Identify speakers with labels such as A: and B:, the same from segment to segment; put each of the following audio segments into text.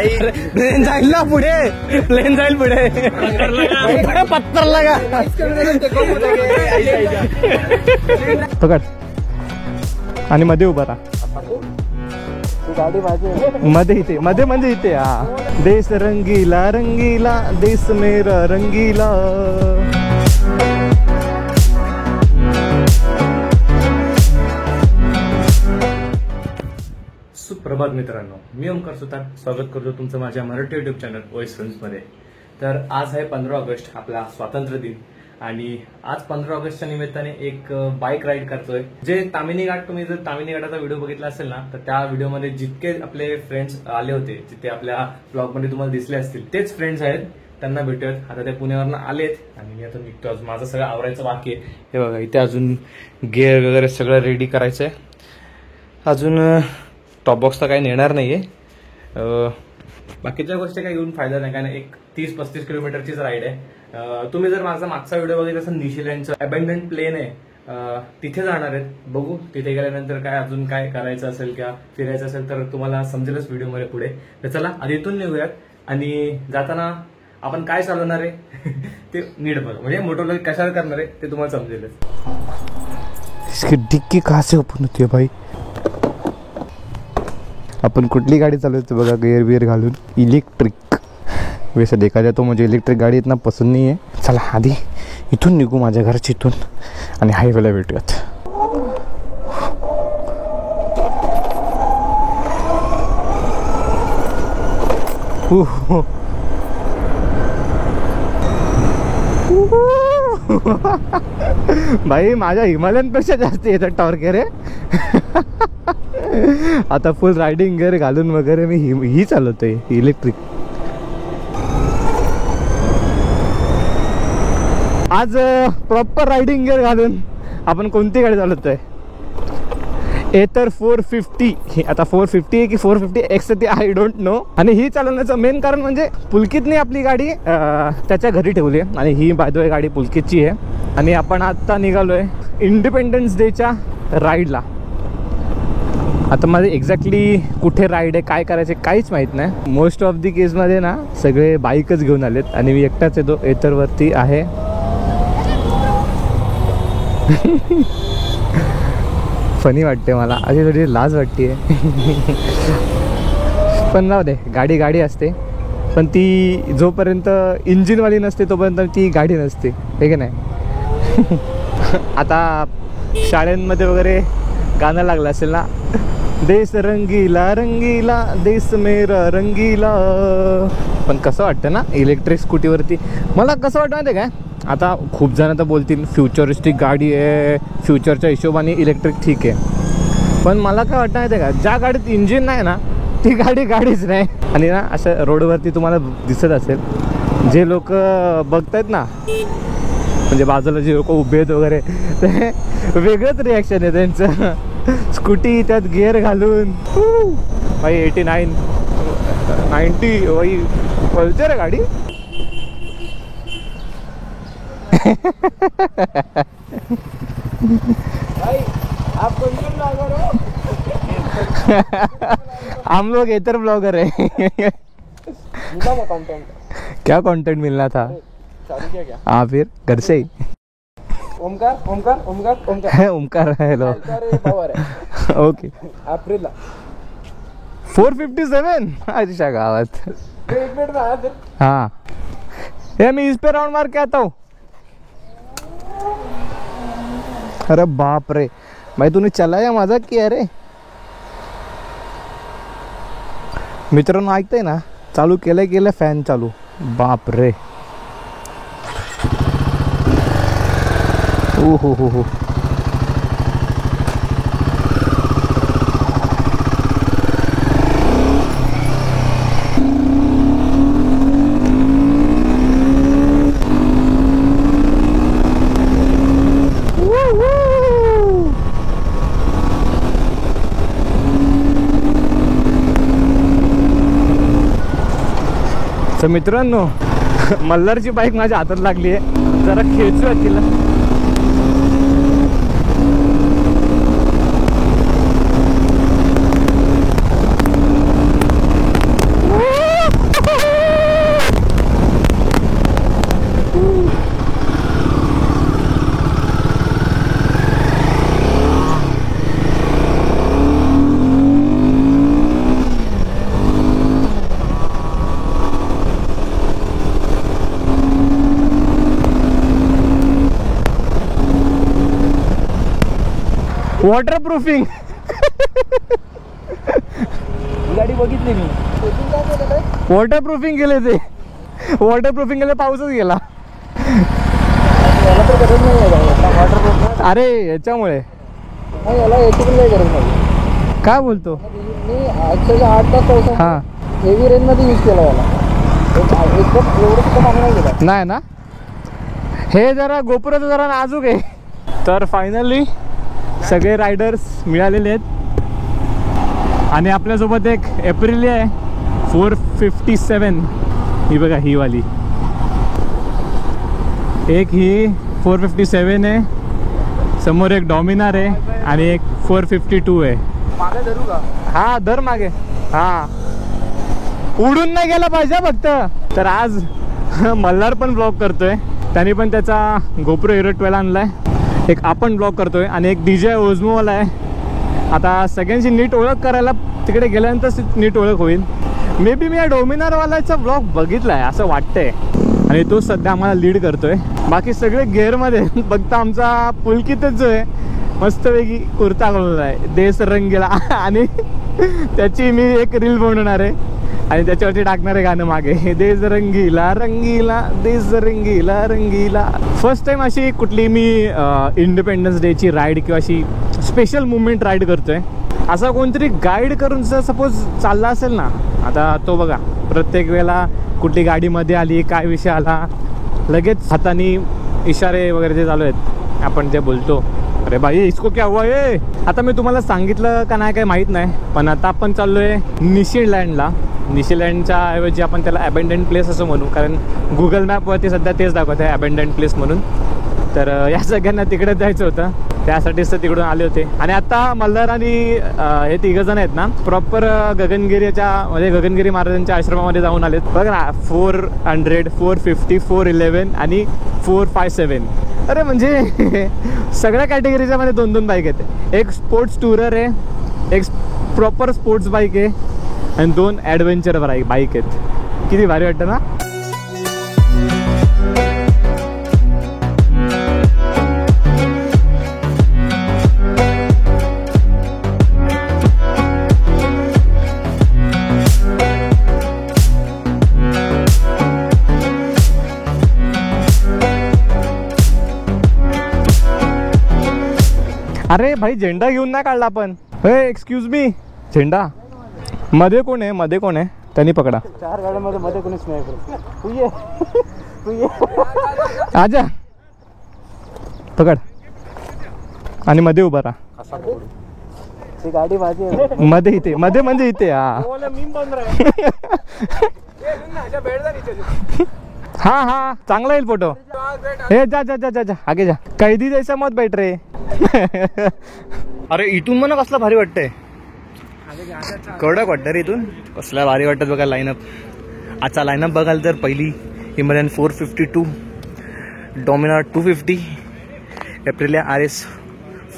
A: Plain जाईल ना पुढे, प्लेन जाईल पुढे, पत्थर लगा पकड आणि मध्ये उभा राहा.
B: गाडी माझी
A: मध्ये इथे, मध्ये म्हणजे इथे. हा देश रंगीला रंगीला, देश मेरा रंगीला. सुप्रभात मित्रांनो, मी ओमकार सुतार स्वागत करतो तुमचं माझ्या मराठी युट्यूब चॅनल वॉइस फ्रेंड्समध्ये. तर आज आहे 15 ऑगस्ट, आपला स्वातंत्र्य दिन. आणि आज 15 ऑगस्टच्या निमित्ताने एक बाईक राईड करतोय. जे तामिनी घाट, तुम्ही जर तामिनी घाटाचा व्हिडिओ बघितला असेल ना, तर त्या व्हिडिओमध्ये जितके आपले फ्रेंड्स आले होते, जिथे आपल्या ब्लॉगमध्ये तुम्हाला दिसले असतील, तेच फ्रेंड्स आहेत. त्यांना भेटूयात. आता ते पुण्यावरनं आलेत आणि मी आता निघतो. अजून माझं सगळं आवरायचं बाकी आहे. हे बघा, इथे अजून गेअर वगैरे सगळं रेडी करायचं आहे. अजून टॉप बॉक्स तर काही नेणार नाहीये. बाकीच्या गोष्टी काही घेऊन फायदा नाही, कारण एक 30-35 किलोमीटरचीच राईड आहे. तुम्ही जर माझा मागचा व्हिडिओ बघितला असेल, निशिलँडचं अबॅन्डन्ड प्लेन आहे, तिथे जाणार आहेत. बघू तिथे गेल्यानंतर काय अजून काय करायचं असेल किंवा फिरायचं असेल तर तुम्हाला समजेलच व्हिडिओमध्ये पुढे. तर चला आधी इथून निघूयात. आणि जाताना आपण काय चालवणार आहे ते नीट बघा, म्हणजे मोटरला कशाला करणार आहे ते तुम्हाला समजेलच.
B: इसकी डिक्की कहाँ से ओपन होती है भाई? अपन कुठली गाड़ी चालवते बघा, गेयर बियर घालून. इलेक्ट्रिक. वैसे देखा जाए तो मुझे इलेक्ट्रिक गाड़ी इतना पसंद नहीं है. चला आधी इथून निघू, माझ्या घरच्या इथून, आणि हायवेला भेटूयात. भाई माझ्या हिमालयन पेक्षा जास्त येतात टॉर्क रे. आता फुल रायडिंग गिअर घालून वगैरे मी ही चालवतोय इलेक्ट्रिक. आज प्रॉपर रायडिंग गिअर घालून आपण कोणती गाडी चालवतोय? एथर 450. आता 450 आहे की 450 एक्स ते आय डोंट नो. आणि ही चालवण्याचं मेन कारण म्हणजे पुलकितने आपली गाडी त्याच्या घरी ठेवली आहे. आणि ही बाय द वे गाडी पुलकितची आहे. आणि आपण आता निघालोय इंडिपेंडन्स डेच्या राईडला. आता माझे एक्झॅक्टली कुठे राईड आहे, काय करायचे काहीच माहीत नाही. मोस्ट ऑफ दी केसमध्ये ना सगळे बाईकच घेऊन आलेत आणि मी एकटाच येतो, एथरवरती आहे. फनी वाटते मला, अशी थोडी लाज वाटते. पण जाऊ दे, गाडी गाडी असते. पण ती जोपर्यंत इंजिनवाली नसते तोपर्यंत ती गाडी नसते, हे की नाही. आता शाळेंमध्ये वगैरे गाणं लागलं असेल ना, देश रंगीला रंगीला, देश मेरा रंगीला. पण कसं वाटतं ना इलेक्ट्रिक स्कूटीवरती? मला कसं वाटतं माहिती आहे काय? आता खूप जण तर बोलतील फ्युचरिस्टिक गाडी आहे, फ्युचरच्या हिशोबाने इलेक्ट्रिक ठीक आहे. पण मला काय वाटतं माहिती आहे का, ज्या गाडीत इंजिन नाही ना ती गाडी गाडीच नाही. आणि ना असं रोडवरती तुम्हाला दिसत असेल, जे लोक बघतायत ना, म्हणजे बाजूला जे लोक उभे आहेत वगैरे, ते वेगळंच रिॲक्शन आहे त्यांचं. स्कूटी त्यात गिअर घालून भाई 89-90 वही पल्सर है गाड़ी. भाई आप कौन से ब्लॉगर हो? हम लोग एथर ब्लॉगर है. कंटेंट क्या कंटेंट मिलना था? क्या? हाँ फिर घर से ही. ओमकार ओमकार ओमकार ओमकार ओमकार हेलो. ओके. अप्रिल 457 आजच्या गावात. एक मिनट में आया फिर. हाँ ये मैं इस पे राउंड मार के आता हूँ. अरे बाप रे भाई, तूने चलाया मजाक किया रे. मित्रांनो ऐकताय ना, चालू केलं फॅन चालू. बाप रे. हो. तर मित्रांनो, मल्हारची बाईक माझ्या हातात लागली आहे. जरा खेचूया तिला. वॉटर प्रूफिंग
A: गाडी बघितली मी.
B: वॉटर प्रूफिंग केले ते. वॉटर प्रूफिंग केले, पाऊसच गेला.
A: याला तर गरज नाही आहे वॉटर प्रूफ.
B: अरे याच्यामुळे
A: याला याची पण काही गरज नाही.
B: काय बोलतो
A: मी 8 तास पाऊस
B: हा
A: हेवी रेन मध्ये यूज केला याला. एकदम एवढं सुद्धा मागं नाही गेला.
B: नाही ना. हे जरा गोपुराचं जरा नाजूक आहे. तर फायनली सगळे रायडर्स मिळालेले आहेत आणि आपल्यासोबत एक एप्रिलिया आहे 457. ही बघा ही वाली. एक ही 457 आहे, समोर एक डॉमिनार आहे आणि एक 452 आहे.
A: मागे धरू का?
B: हा धर मागे. हा उडून नाही गेला पाहिजे फक्त. तर आज मल्हार पण ब्लॉग करतोय, त्याने पण त्याचा गोप्रो हिरो 12 आणलाय. एक आपण ब्लॉग करतोय आणि एक DJ ओझमोवाला आहे. आता सगळ्यांची नीट ओळख करायला तिकडे गेल्यानंतर नीट ओळख होईल. मे बी मी या डोमिनारवाल्याचा ब्लॉग बघितलाय असं वाटतंय आणि तो सध्या आम्हाला लीड करतोय. बाकी सगळे गेअरमध्ये. फक्त आमचा पुलकितच जो आहे मस्तपैकी कुर्ता घालून आहे, देश रंगीला. आणि त्याची मी एक रील बनवणार आहे आणि त्याच्यावरती टाकणार आहे गाणं मागे, देश रंगीला रंगीला देश रंगीला रंगीला. फर्स्ट टाइम अशी कुठली मी इंडिपेंडन्स डेची राईड किंवा अशी स्पेशल मुवमेंट राईड करतोय. असा कोणतरी गाईड करून जर सपोज चालला असेल ना, आता तो बघा प्रत्येक वेळेला कुठली गाडीमध्ये आली काय विषय आला लगेच हाताने इशारे वगैरे जे चालू आहेत आपण जे बोलतो, अरे बाई इसको क्या हुआ ये. आता मी तुम्हाला सांगितलं का नाही काय माहीत नाही, पण आता आपण चाललोय निशिलँडला. निशिलँडच्या ऐवजी आपण त्याला अबेंडंट प्लेस असं म्हणू, कारण गुगल मॅपवरती सध्या तेच दाखवत आहे अबेंडंट प्लेस म्हणून. तर या सगळ्यांना तिकडे जायचं होतं, त्यासाठीच तर तिकडून आले होते. आणि आता मल्हार आणि हे तिघजण आहेत ना प्रॉपर गगनगिरीच्या म्हणजे गगनगिरी महाराजांच्या आश्रमामध्ये जाऊन आलेत. बघा ना 400, 450, 411 आणि 457. अरे म्हणजे सगळ्या कॅटेगरीच्या मध्ये 2-2 बाईक आहेत. एक स्पोर्ट्स टुरर आहे, एक प्रॉपर स्पोर्ट्स बाईक आहे आणि 2 ॲडव्हेंचर बाईक आहेत. किती भारी वाटतं ना. अरे भाई झेंडा घेऊन नाही काढला आपण. एक्सक्यूज मी, झेंडा मध्ये कोण आहे? मध्ये कोण आहे? त्यांनी पकडा.
A: 4 गाड्यांमध्ये मध्ये कोणीच नाही. तू ये तू ये
B: आजा पकड आणि मध्ये उभा राहा.
A: ती गाडी माझी आहे.
B: मध्ये इथे, मध्ये म्हणजे इथे. हा हा चांगला येईल फोटो. हे जा जा जा जा आगे जा. कैदी जैसा मत बैठ रे. अरे इथून मला कसला भारी वाटतंय. कडक वाटतं रे इथून. कसला भारी वाटत बघा लाईनअप. आजचा लाईनअप बघाल तर पहिली हिमालयन 452, डॉमिनार 250, एप्रिलिया RS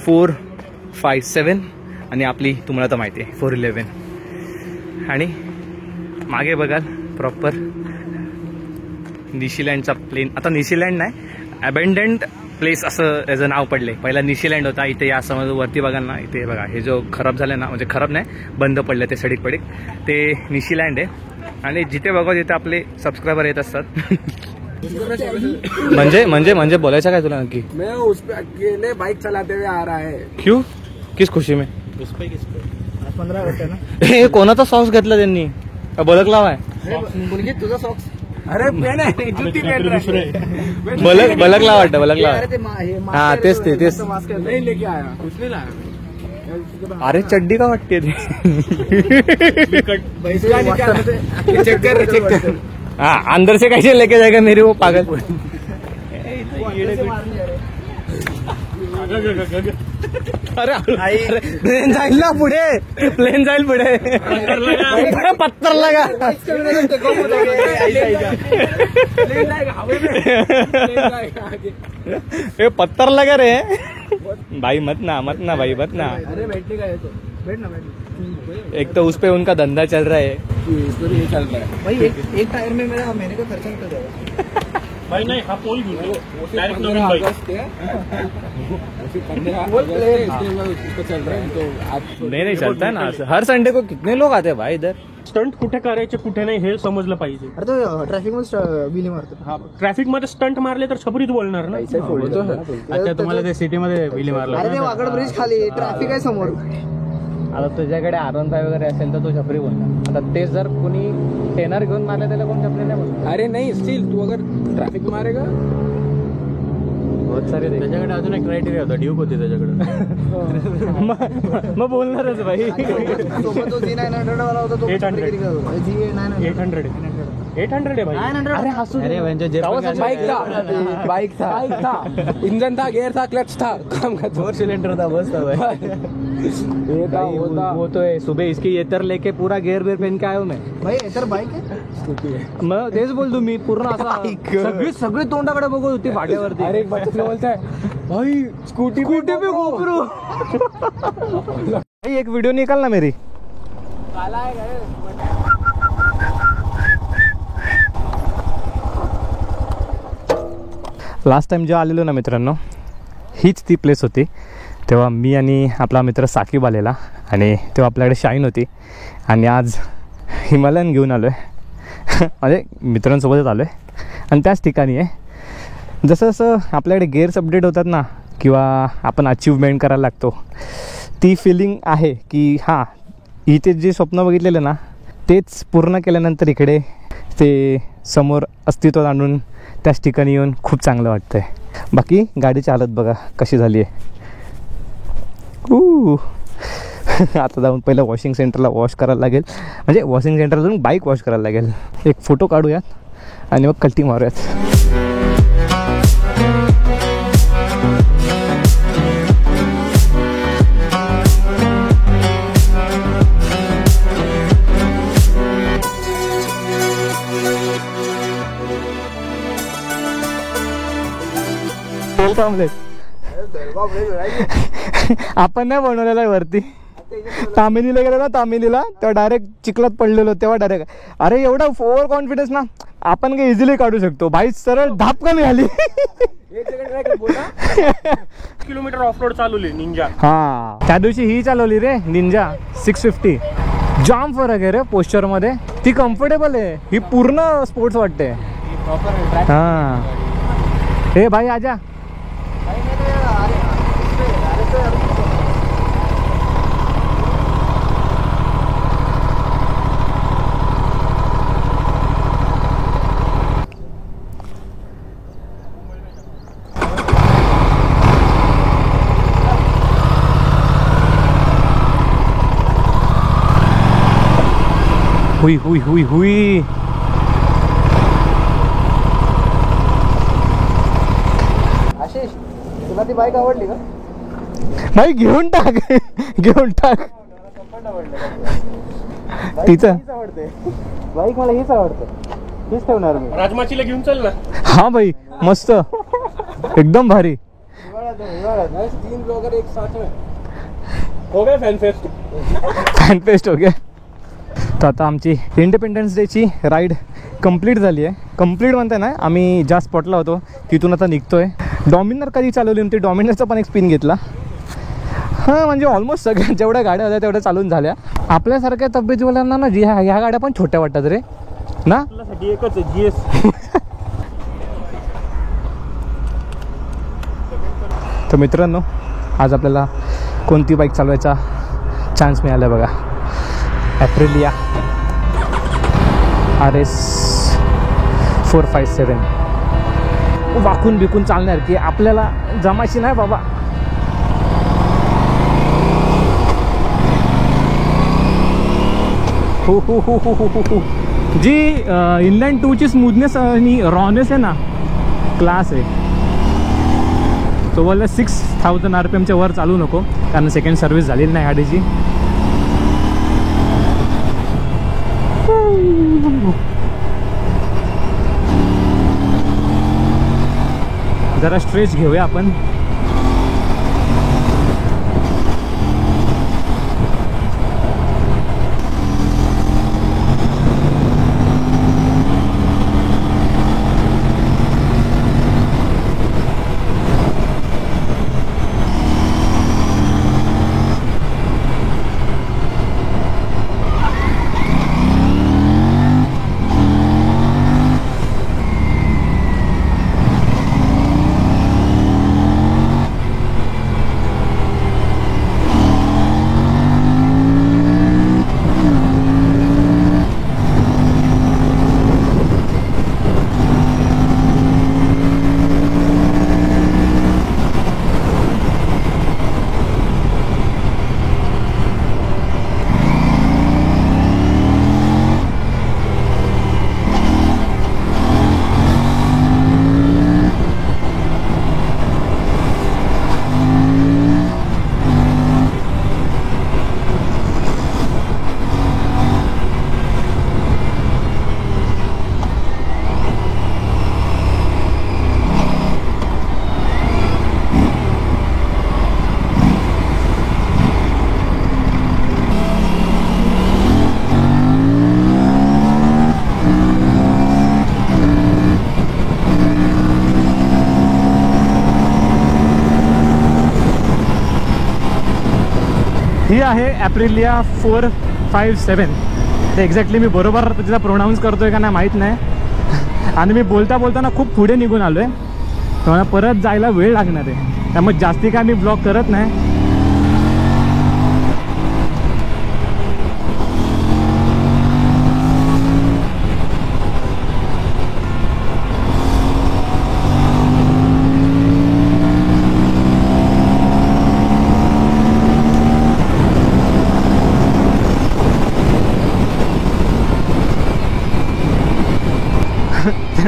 B: 457 आणि आपली तुम्हाला तर माहिती आहे 411. आणि मागे बघाल प्रॉपर निशिलँडचा प्लेन. आता निशिलँड नाही, अबेंडंट प्लेस असं याचं नाव पडले. पहिला निशिलँड होता. इथे या समज वरती बघाल ना, इथे बघा हे जो खराब झालं ना, म्हणजे खराब नाही बंद पडलं ते सडीक पडीक, ते निशिलँड आहे. आणि जिथे बघा तिथे आपले सबस्क्रायबर येत असतात. म्हणजे म्हणजे म्हणजे बोलायचं काय तुला नक्की?
A: मैं उस पे अकेले बाइक चलाते हुए आ रहा है.
B: क्यों? किस खुशी में?
A: 15 अगस्त ना.
B: हे कोणाचा सॉक्स घेतला त्यांनी? बलक लावाय.
A: मुलगी तुझा सॉक्स. अरे पेन आहे, जुती पेन आहे.
B: बलक लावा वाटतं, बलक लावा. हा तेच ते तेच.
A: नहीं लेके आया, कुछ नहीं लाया.
B: अरे चड्डी का वाटते ती.
A: चेक कर.
B: हाँ अंदर से कैसे लेके जाएगा मेरे वो पागल. अरे प्लेन जाईल ना पुढे, प्लेन जाईल पुढे. पत्थर लगा. ये पत्थर लगा रे भाई. मत ना भाई मत ना.
A: अरे बैठने का है तो बैठ ना.
B: एक तो उस पे उनका धंधा चल रहा है.
A: ये चल रहा है भाई. एक टायर में मेरा महीने का खर्चा निकल जाएगा.
C: भाई नहीं हा पोल घेऊन डायरेक्ट नवीन बाईक
B: नहीं चलता है ना, हर संडे को कितने लोग आते हैं भाई इधर.
C: स्टंट कुठे करायचे कुठे नाही हे समजलं पाहिजे.
D: अरे तो ट्रॅफिक मध्ये बिली मारतो.
C: हा ट्रॅफिक मध्ये स्टंट मारले तर छपरीत बोलणार ना.
B: अच्छा तुम्हाला ते सिटी मध्ये विली मारला.
D: अरे ते वाकड ब्रिज खाली ट्रॅफिक आहे समोर.
B: आता तुझ्याकडे R15 वगैरे असेल तर तो छपरी बोलणार. आता तेच जर कोणी टेनर घेऊन मारले त्याला कोण छपरी नाही बोलणार.
E: अरे नहीं स्टिल तू अगर ट्रैफिक मारेगा
B: बहुत सारे
A: त्याच्याकडे अजून एक क्रायटेरिया होता, ड्यूक होती त्याच्याकडे.
B: मग बोलणारच भाई.
D: सोबत तो G900 वाला होता तो
C: 800.
D: G900
C: 800 है भाई.
B: अरे हसू दे.
E: बाइक था इंजन था गियर था क्लच था काम का
B: 4 सिलेंडर था बस था भाई.
E: ये था वो था.
B: वो तो है. सुबह इसकी येतर लेके पूरा गेअर वेअर पहन के आयो मैं.
D: भाई तर बाईक आहे.
B: मग तेच बोलतो मी पूर्ण असा सगळे तोंडाकडे बघत होती फाट्यावरती.
E: अरे एक बच्चा बोलता है भाई स्कूटी
B: पे गोप्रो. भाई एक वीडियो निकाल ना मेरी. लास्ट टाइम जेव्हा आलेलो ना मित्रांनो, हीच ती प्लेस होती. तेव्हा मी आणि आपला मित्र साकीब आलेला आणि तेव्हा आपल्याकडे शाईन होती. आणि आज हिमालयन घेऊन आलो आहे. म्हणजे मित्रांसोबतच आलो आहे आणि त्याच ठिकाणी आहे. जसं जसं आपल्याकडे गेअर्स अपडेट होतात ना किंवा आपण अचीवमेंट करायला लागतो, ती फिलिंग आहे की हां इथे जे स्वप्न बघितलेलं ना तेच पूर्ण केल्यानंतर इकडे ते समोर अस्तित्वात आणून त्याच ठिकाणी येऊन खूप चांगलं वाटतं आहे. बाकी गाडीची हालत बघा कशी झाली आहे. आता जाऊन पहिलं वॉशिंग सेंटरला वॉश करायला लागेल. म्हणजे वॉशिंग सेंटरला जाऊन बाईक वॉश करायला लागेल. एक फोटो काढूयात आणि मग कल्टी मारूयात. आपण नाही बनवलेला आहे वरती. तामिनीला गेलो ना, तामिनीला तेव्हा डायरेक्ट चिखलात पडलेलो. तेव्हा डायरेक्ट अरे एवढा ओव्हर कॉन्फिडन्स ना, आपण काही इझिली काढू शकतो. बाईक सरळ धापकन आली.
C: किलोमीटर ऑफ रोड चालवली निंजा.
B: हा त्या दिवशी ही चालवली रे निंजा 650. जाम फरक आहे रे पोस्चर मध्ये. ती कम्फर्टेबल आहे, ही पूर्ण स्पोर्ट्स वाटते. हा हे भाई आजा. हुई हुई हुई हुई.
D: आशिष तुला ती बाईक आवडली का?
B: भाई घेऊन टाक. घेऊन टाक तिचं.
D: बाईक मला हीच आवडते, हीच ठेवणार मी.
C: राजमाचीला घेऊन चल ना.
B: हा भाई मस्त एकदम भारी.
E: 3 ब्लॉगर एक साथ में
C: हो गया फॅन फेस्ट.
B: फॅन पेस्ट हो गया. तर आता आमची इंडिपेंडन्स डेची राईड कंप्लीट झाली आहे. कंप्लीट म्हणते ना, आम्ही ज्या स्पॉटला होतो तिथून आता निघतो आहे. डॉमिनर कधी चालवली होती, डॉमिनरचा पण एक स्पिन घेतला. हां म्हणजे ऑलमोस्ट सगळ्या जेवढ्या गाड्या होत्या तेवढ्या चालून झाल्या. आपल्यासारख्या तब्येतीवाल्यांना ना ह्या गाड्या पण छोट्या वाटतात रे ना.
C: आपल्यासाठी एकच आहे GS.
B: तर मित्रांनो आज आपल्याला कोणती बाईक चालवायचा चान्स मिळाला बघा. ॲप्रिलिया RS 457. वाकून बिकून चालणार की आपल्याला जमायची नाही बाबा. हो हो हो हो हो हो. जी इनलाइन 2ची स्मूथनेस आणि रॉनेस आहे ना, क्लास आहे. तो बोलला 6000 RPMच्या वर चालू नको, कारण सेकंड सर्व्हिस झालेली नाही गाडीची. जरा स्ट्रेच घेऊया आपण. ही आहे ॲप्रिलिया 457. ते एक्झॅक्टली मी बरोबर तिचा प्रोनाऊन्स करतोय का नाही माहीत नाही. आणि मी बोलताना खूप पुढे निघून आलो आहे, तर मला परत जायला वेळ लागणार आहे, त्यामुळे जास्ती काय मी ब्लॉग करत नाही.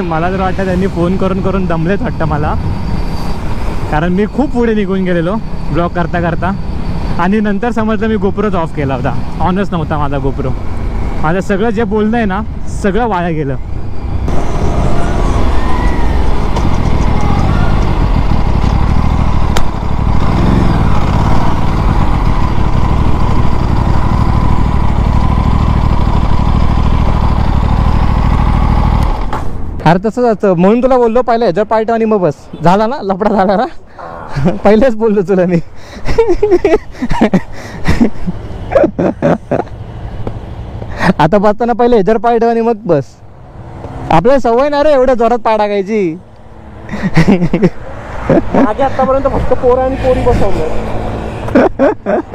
B: मला तर वाटतं त्यांनी फोन करून दमलेच वाटतं मला, कारण मी खूप पुढे निघून गेलेलो ब्लॉग करता आणि नंतर समजलं मी गोप्रोच ऑफ केला होता. ऑनच नव्हता माझा गोप्रो. माझं सगळं जे बोलणं आहे ना सगळं वाया गेलं. अरे तसंच असतं, म्हणून तुला बोललो पहिलं ह्याच्या पार्ट आणि मग बस झाला ना, लफडा झाला ना. पहिलेच बोललो तुला मी. आता बसताना पहिले ह्याच्यावर पाय ठेव आणि मग बस. आपल्याला सवय ना रे एवढ्या जोरात पाय टाकायची.
C: मागे आतापर्यंत फक्त पोरं आणि पोरी बसवलं,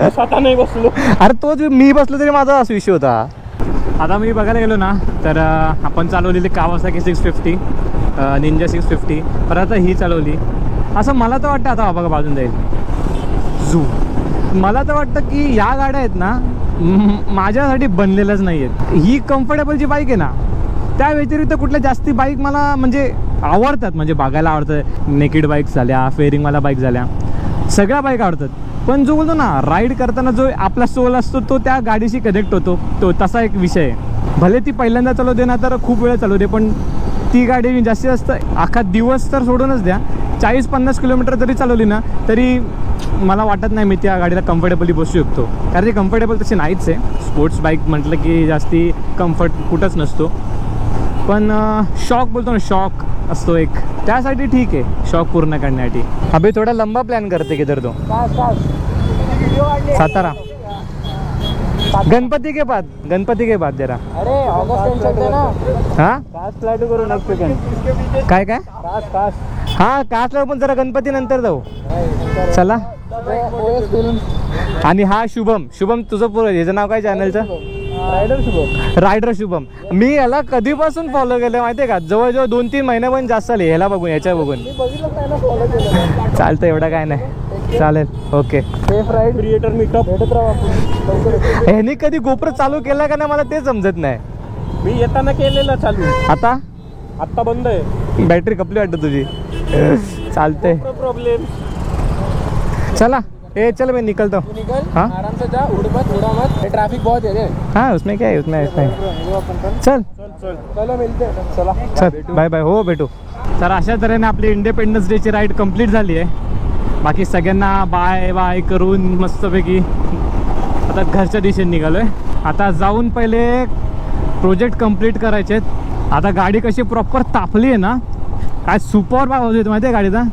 C: स्वतः नाही बसलो.
B: अरे तोच मी बसलो तरी माझा असा विषय होता. आता मी बघायला गेलो ना तर आपण चालवलेली कावासाकी 650, निंजा 650, परत आता ही चालवली. असं मला तर वाटतं आता बघा बाजून जाईल झू. मला तर वाटतं की या गाड्या आहेत ना माझ्यासाठी बनलेल्याच नाही आहेत. ही कम्फर्टेबल जी बाईक आहे ना त्या व्यतिरिक्त कुठल्या जास्ती बाईक मला म्हणजे आवडतात, म्हणजे बघायला आवडतं. नेकेड बाईक्स झाल्या, फेअरिंगवाला बाईक झाल्या, सगळ्या बाईक आवडतात. पण जो बोलतो ना राईड करताना जो आपला सोल असतो तो त्या गाडीशी कनेक्ट होतो, तो तसा एक विषय आहे. भले ती पहिल्यांदा चालवते ना तर खूप वेळ चालवते, पण ती गाडी मी जास्तीत जास्त अख्खा दिवस तर सोडूनच द्या 40-50 किलोमीटर जरी चालवली ना तरी मला वाटत नाही मी त्या गाडीला कम्फर्टेबली बसू शकतो. कारण ती कम्फर्टेबल तशी नाहीच आहे. स्पोर्ट्स बाईक म्हटलं की जास्ती कम्फर्ट कुठंच नसतो. पण शॉक बोलतो ना, शॉक असतो एक, त्यासाठी ठीक आहे शॉक पूर्ण करण्यासाठी. अभि थोडा लंबा प्लॅन करते किधर तो सातारा गणपती के बाद जरा.
D: अरे ऑगस्ट चलते ना,
B: हा
D: कास फ्लाइट करू नेक्स्ट वीकेंड.
B: काय
D: कास
B: हा कासला पण जरा गणपती नंतर जाऊ. चला.
D: OS फिल्म
B: आणि हा शुभम तुझं पूर्ण याचं नाव काय चॅनलचं? रायडर शुभम. मी याला कधीपासून फॉलो केलं माहितीये का? जवळजवळ 2-3 महिने पण जास्त झाले ह्याला बघून, याच्या बघून. चालतं एवढं काय नाही, चालेल. Okay.
D: Safe ride, creator meetup भेटत राहू आपण.
B: ह्यानी कधी गोप्रो चालू केला का नाही मला ते समजत नाही.
C: मी येताना केलेलं चालू,
B: आता
C: बंद आहे.
B: बॅटरी कपली वाटतं तुझी. चालतंय,
C: प्रॉब्लेम.
B: चला. ए चल मैं निकलता हूँ.
D: निकल,
B: हाँ
D: आराम से जा, उड़ मत, ट्रैफिक बहुत है रे.
B: हाँ उसमें क्या है, उसमें चल
D: चलो मिलते हैं. चला
B: चल बाय बाय. हो भेटू. तर अशा तऱ्हेने आपली इंडिपेंडन्स डेची राईड कंप्लीट झाली आहे. बाकी सगळ्यांना बाय बाय करून मस्तपैकी आता घरच्या दिशेने निघालोय. आता जाऊन पहिले प्रोजेक्ट कंप्लीट करायचे आहेत. आता गाडी कशी प्रॉपर तापली आहे ना, काय सुपर आवाज येतो माहिती आहे गाडीचा.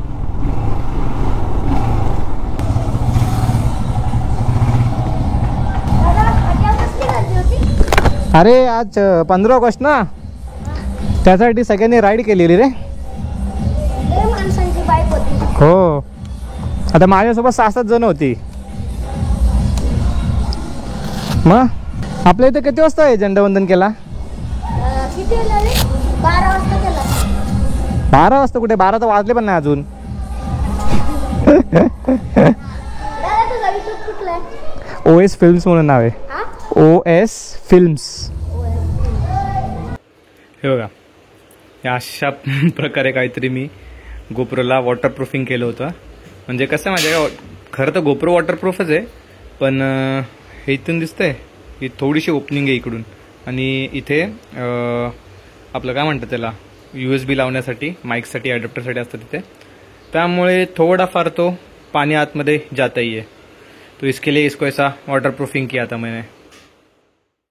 B: अरे आज 15 ऑगस्ट ना, त्यासाठी सगळ्यांनी राईड केलेली रे. हो, आता माझ्यासोबत 6-7 जण होती. मग आपल्या इथे किती वाजता आहे झेंडावंदन केला? 12 वाजता कुठे, 12 तर वाजले पण नाही अजून. OS फिल्म्स म्हणून नाव आहे. OS films. हे बघा, या अशा प्रकारे काहीतरी मी गोप्रोला वॉटरप्रूफिंग केलं होतं. म्हणजे कसं माझ्या खरं तर गोप्रो वॉटरप्रूफच आहे, पण हे इथून दिसतंय ही थोडीशी ओपनिंग आहे इकडून, आणि इथे आपलं काय म्हणतात त्याला USB लावण्यासाठी, माईकसाठी, ॲडॅप्टरसाठी असतं तिथे. त्यामुळे थोडाफार तो पानी आतमध्ये जाता ही है. तो इसके लिए इसको ऐसा वाटर प्रूफिंग किया था मैंने.